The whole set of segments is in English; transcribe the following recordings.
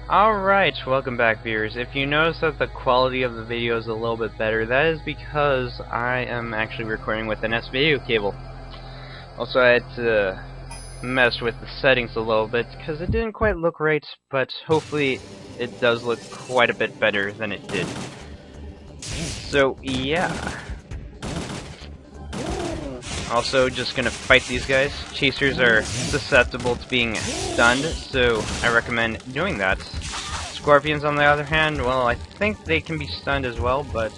Alright, welcome back, viewers. If you notice that the quality of the video is a little bit better, that is because I am actually recording with an S-video cable. Also, I had to mess with the settings a little bit because it didn't quite look right, but hopefully it does look quite a bit better than it did. So, yeah. Also, just gonna fight these guys. Chasers are susceptible to being stunned, so I recommend doing that. Scorpions, on the other hand, well, I think they can be stunned as well, but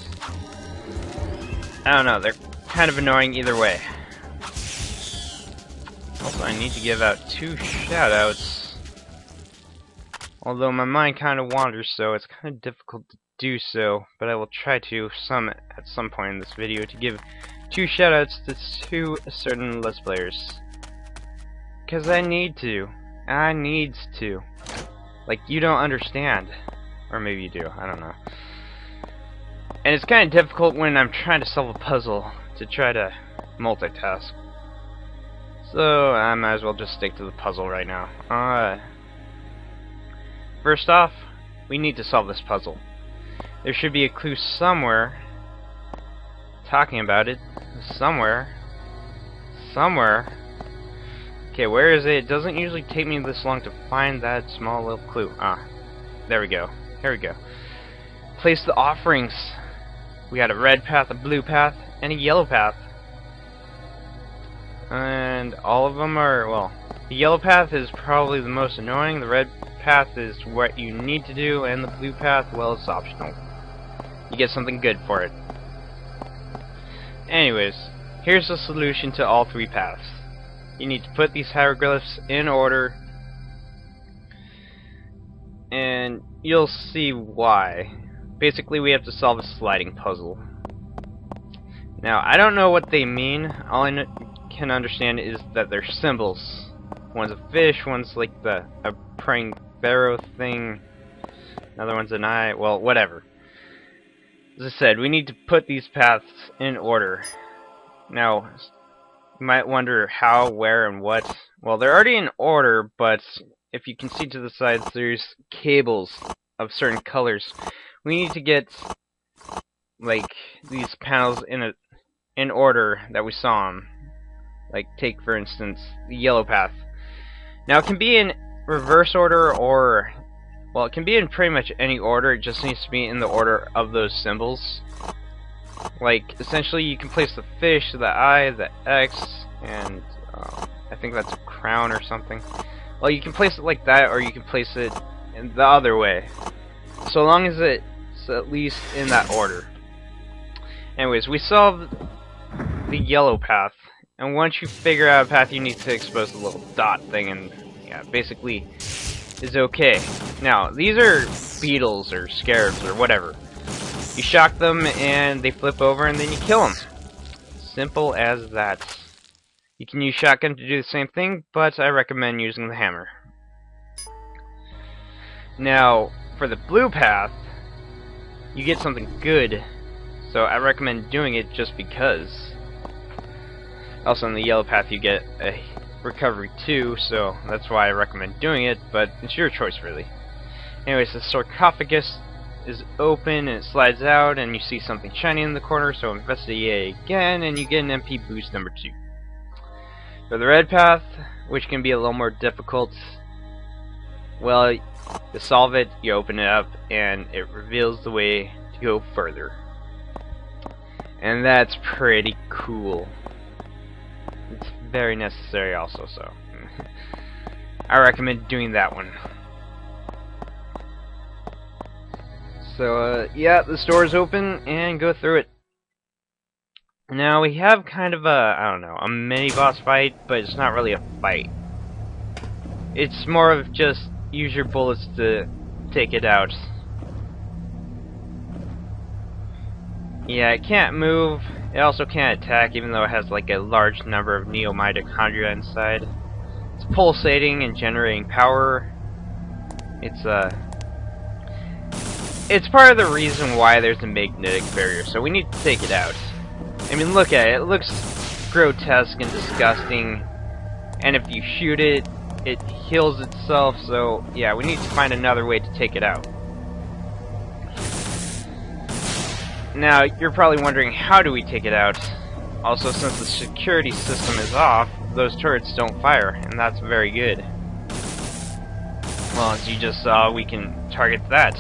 I don't know, they're kind of annoying either way. Also, I need to give out 2 shoutouts. Although my mind kind of wanders, so it's kind of difficult to do so, but I will try to at some point in this video to give 2 shoutouts to 2 certain Let's Players. Because I need to. I needs to. Like, you don't understand. Or maybe you do, I don't know. And it's kind of difficult when I'm trying to solve a puzzle to try to multitask. So, I might as well just stick to the puzzle right now. First off, we need to solve this puzzle. There should be a clue somewhere talking about it. Somewhere. Okay, where is it? It doesn't usually take me this long to find that small little clue. Ah, there we go. Here we go. Place the offerings. We got a red path, a blue path, and a yellow path. And all of them are, well, the yellow path is probably the most annoying, the red path is what you need to do, and the blue path, well, it's optional. You get something good for it. Anyways, here's the solution to all 3 paths. You need to put these hieroglyphs in order, and you'll see why. Basically, we have to solve a sliding puzzle. Now, I don't know what they mean. All I can understand is that they're symbols. One's a fish, one's like a praying barrow thing, another one's an eye, well, whatever. As I said, we need to put these paths in order. Now, you might wonder how, where, and what. Well, they're already in order, but if you can see to the sides, there's cables of certain colors. We need to get, like, these panels in order that we saw them. Like, take, for instance, the yellow path. Now, it can be in reverse order, or, well, it can be in pretty much any order. It just needs to be in the order of those symbols. Like, essentially, you can place the fish, the eye, the X, and I think that's a crown or something. Well, you can place it like that, or you can place it in the other way. So long as it's at least in that order. Anyways, we solved the yellow path, and once you figure out a path, you need to expose the little dot thing, and yeah, basically is okay. Now, these are beetles or scarabs or whatever. You shock them and they flip over and then you kill them. Simple as that. You can use shotgun to do the same thing, but I recommend using the hammer. Now, for the blue path, you get something good, so I recommend doing it just because. Also, on the yellow path, you get a recovery too, so that's why I recommend doing it, but it's your choice, really. Anyways, the sarcophagus is open and it slides out, and you see something shiny in the corner, so investigate again, and you get an MP boost number 2. For the red path, which can be a little more difficult, well, to solve it, you open it up, and it reveals the way to go further. And that's pretty cool. It's very necessary also, so I recommend doing that one. So, yeah, the store is open, and go through it. Now, we have kind of I don't know, a mini-boss fight, but it's not really a fight. It's more of just use your bullets to take it out. Yeah, it can't move. It also can't attack, even though it has like a large number of neomitochondria inside. It's pulsating and generating power. It's part of the reason why there's a magnetic barrier, so we need to take it out. I mean, look at it. It looks grotesque and disgusting, and if you shoot it, it heals itself, so yeah, we need to find another way to take it out. Now, you're probably wondering, how do we take it out? Also, since the security system is off, those turrets don't fire, and that's very good. Well, as you just saw, we can target that.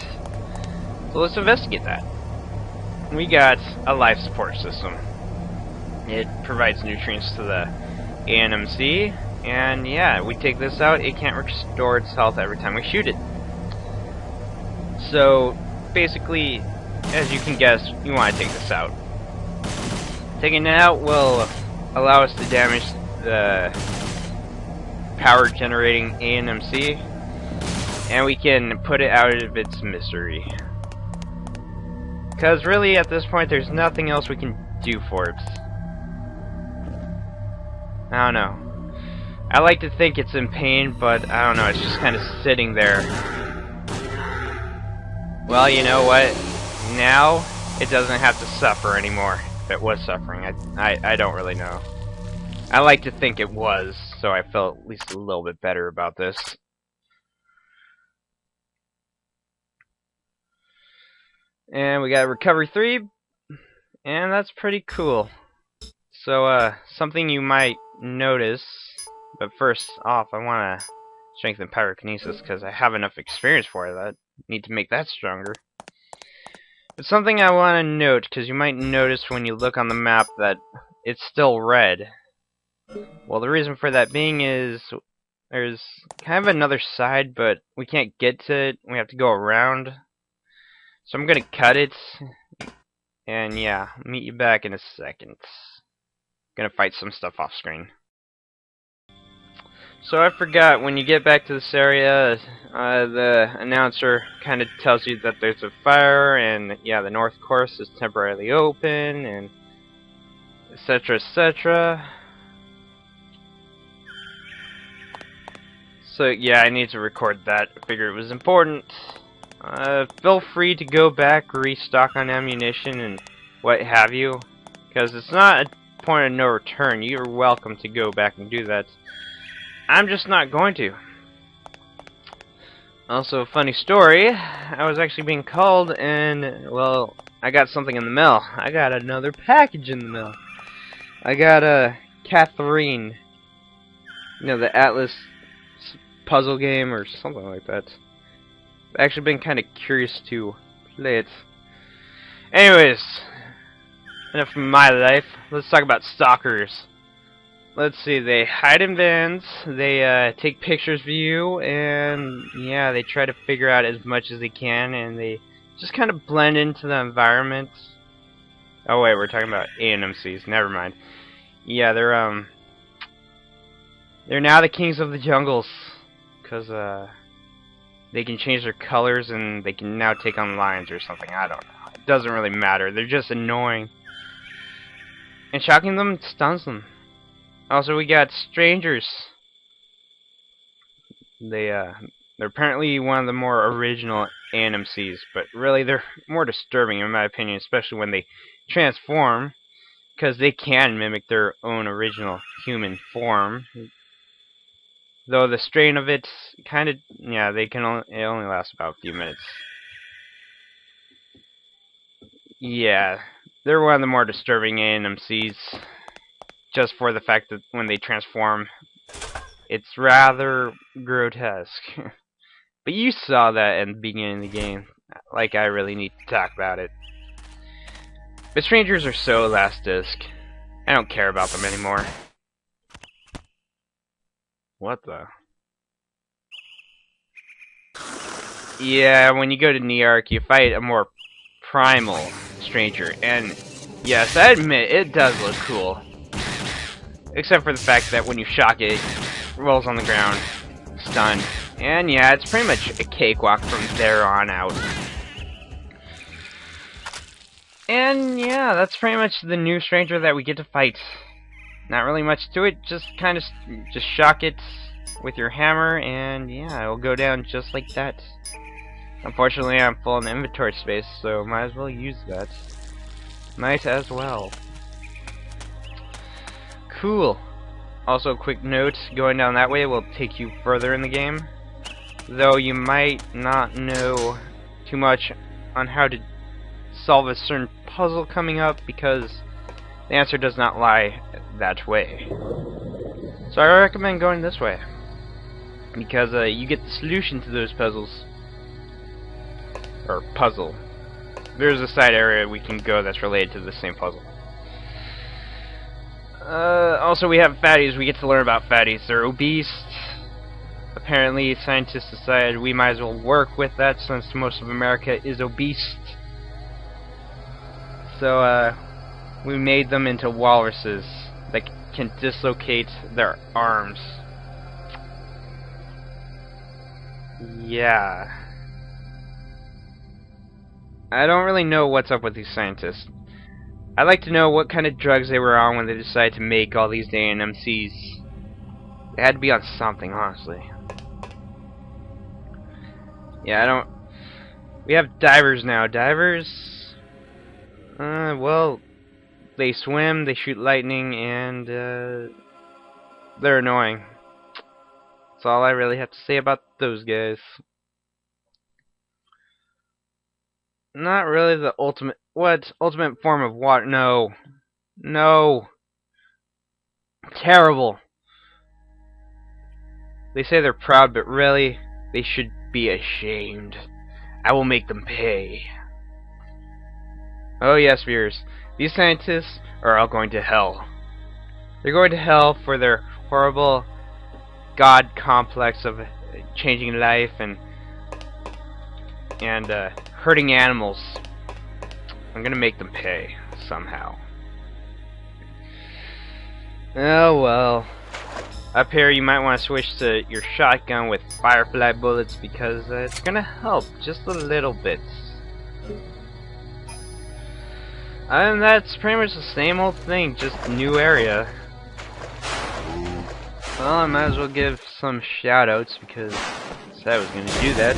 So let's investigate that. We got a life support system. It provides nutrients to the ANMC, and yeah, we take this out, it can't restore its health every time we shoot it. So, basically, as you can guess, you want to take this out. Taking it out will allow us to damage the power generating ANMC, and we can put it out of its misery. Because really, at this point, there's nothing else we can do for it. I don't know. I like to think it's in pain, but I don't know, it's just kind of sitting there. Well, you know what? Now, it doesn't have to suffer anymore. If it was suffering, I don't really know. I like to think it was, so I felt at least a little bit better about this. And we got recovery 3, and that's pretty cool. So, something you might notice, but first off, I want to strengthen pyrokinesis because I have enough experience for that. Need to make that stronger. But something I want to note, because you might notice when you look on the map that it's still red. Well, the reason for that being is there's kind of another side, but we can't get to it. We have to go around. So I'm gonna cut it, and yeah, meet you back in a second. Gonna fight some stuff off screen. So I forgot, when you get back to this area, the announcer kind of tells you that there's a fire, and yeah, the north course is temporarily open, and etc, etc. So yeah, I need to record that. I figured it was important. Feel free to go back, restock on ammunition and what have you, because it's not a point of no return. You're welcome to go back and do that. I'm just not going to. Also, funny story, I was actually being called, and, well, I got something in the mail. I got another package in the mail. I got a Catherine, you know, the Atlas puzzle game or something like that. I've actually been kind of curious to play it. Anyways, enough of my life. Let's talk about stalkers. Let's see, they hide in vans, they take pictures of you, and yeah, they try to figure out as much as they can, and they just kind of blend into the environment. Oh wait, we're talking about ANMCs, never mind. Yeah, they're now the kings of the jungles, because they can change their colors and they can now take on lions or something, I don't know. It doesn't really matter, they're just annoying. And shocking them stuns them. Also, we got strangers. They're apparently one of the more original ANMCs, but really they're more disturbing in my opinion, especially when they transform, because they can mimic their own original human form. Though the strain of it kind of, yeah, it only lasts about a few minutes. Yeah, they're one of the more disturbing ANMCs. Just for the fact that when they transform, it's rather grotesque. But you saw that in the beginning of the game. Like, I really need to talk about it. But strangers are so last disc. I don't care about them anymore. What the? Yeah, when you go to Neark, you fight a more primal stranger. And yes, I admit, it does look cool. Except for the fact that when you shock it, it rolls on the ground, stunned. And yeah, it's pretty much a cakewalk from there on out. And yeah, that's pretty much the new stranger that we get to fight. Not really much to it, just kind of just shock it with your hammer, and yeah, it'll go down just like that. Unfortunately, I'm full in inventory space, so might as well use that. Might as well. Cool. Also, quick note, going down that way will take you further in the game, though you might not know too much on how to solve a certain puzzle coming up, because the answer does not lie that way. So I recommend going this way, because you get the solution to those puzzles. Or puzzle. There's a side area we can go that's related to the same puzzle. Also, we have fatties. We get to learn about fatties. They're obese. Apparently, scientists decided we might as well work with that since most of America is obese. So, we made them into walruses that can dislocate their arms. Yeah. I don't really know what's up with these scientists. I'd like to know what kind of drugs they were on when they decided to make all these ANMCs. They had to be on something, honestly. Yeah, I don't... We have divers now. Divers... well... They swim, they shoot lightning, and... they're annoying. That's all I really have to say about those guys. Not really the ultimate... What? Ultimate form of water? No. No. Terrible. They say they're proud, but really, they should be ashamed. I will make them pay. Oh yes, viewers. These scientists are all going to hell. They're going to hell for their horrible God complex of changing life and hurting animals. I'm gonna make them pay somehow. Oh well. Up here you might want to switch to your shotgun with firefly bullets because it's gonna help just a little bit. Other than that, it's pretty much the same old thing, just new area. Well, I might as well give some shoutouts because I said I was gonna do that.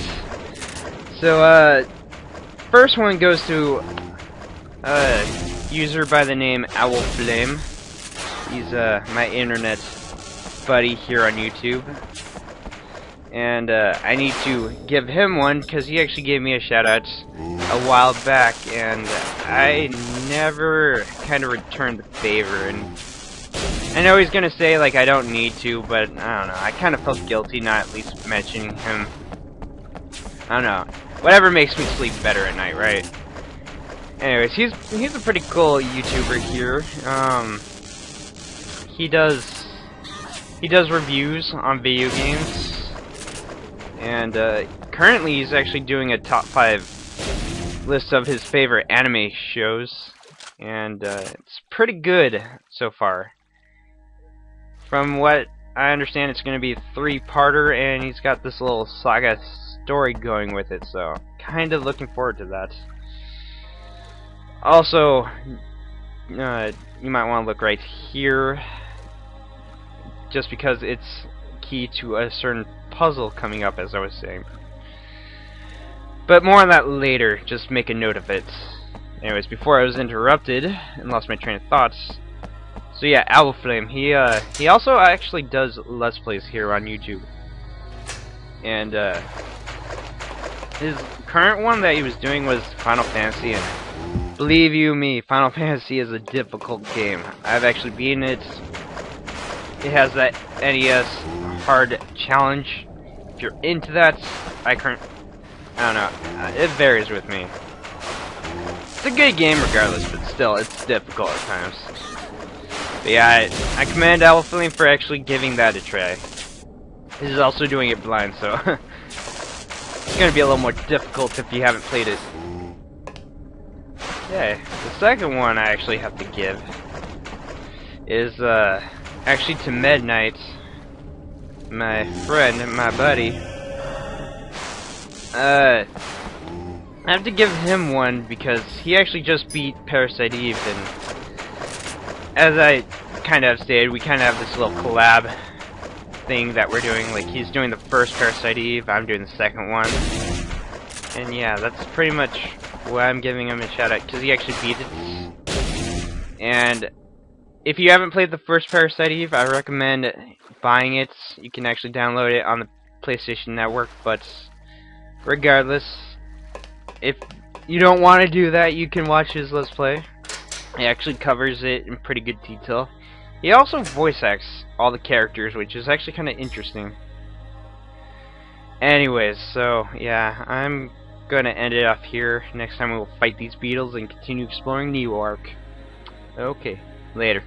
So, first one goes to user by the name OwlFlame. He's my internet buddy here on YouTube, and I need to give him one because he actually gave me a shout out a while back, and I never kind of returned the favor. And I know he's gonna say like I don't need to, but I don't know. I kind of felt guilty not at least mentioning him. I don't know. Whatever makes me sleep better at night, right? Anyways, he's a pretty cool YouTuber here. He does reviews on video games, and currently he's actually doing a top 5 list of his favorite anime shows, and it's pretty good so far. From what I understand, it's going to be a 3-parter, and he's got this little saga story going with it, so kind of looking forward to that. Also, you might want to look right here, just because it's key to a certain puzzle coming up, as I was saying. But more on that later, just make a note of it. Anyways, before I was interrupted and lost my train of thoughts. So yeah, OwlFlame, he also actually does Let's Plays here on YouTube. And his current one that he was doing was Final Fantasy, and believe you me, Final Fantasy is a difficult game. I've actually beaten it. It has that NES hard challenge. If you're into that, I don't know. It varies with me. It's a good game regardless, but still, it's difficult at times. But yeah, I commend OwlFlame for actually giving that a try. He's also doing it blind, so it's gonna be a little more difficult if you haven't played it. Okay, the second one I actually have to give is actually to Midnight, my friend and my buddy. I have to give him one because he actually just beat Parasite Eve, and as I kind of stated, we kind of have this little collab thing that we're doing. Like, he's doing the first Parasite Eve, I'm doing the second one. And yeah, that's pretty much why I'm giving him a shout out, because he actually beat it. And if you haven't played the first Parasite Eve, I recommend buying it. You can actually download it on the PlayStation Network, but regardless, if you don't want to do that, you can watch his Let's Play. He actually covers it in pretty good detail. He also voice acts all the characters, which is actually kind of interesting. Anyways, so yeah, I'm gonna end it off here. Next time we will fight these beetles and continue exploring New York. Okay, later.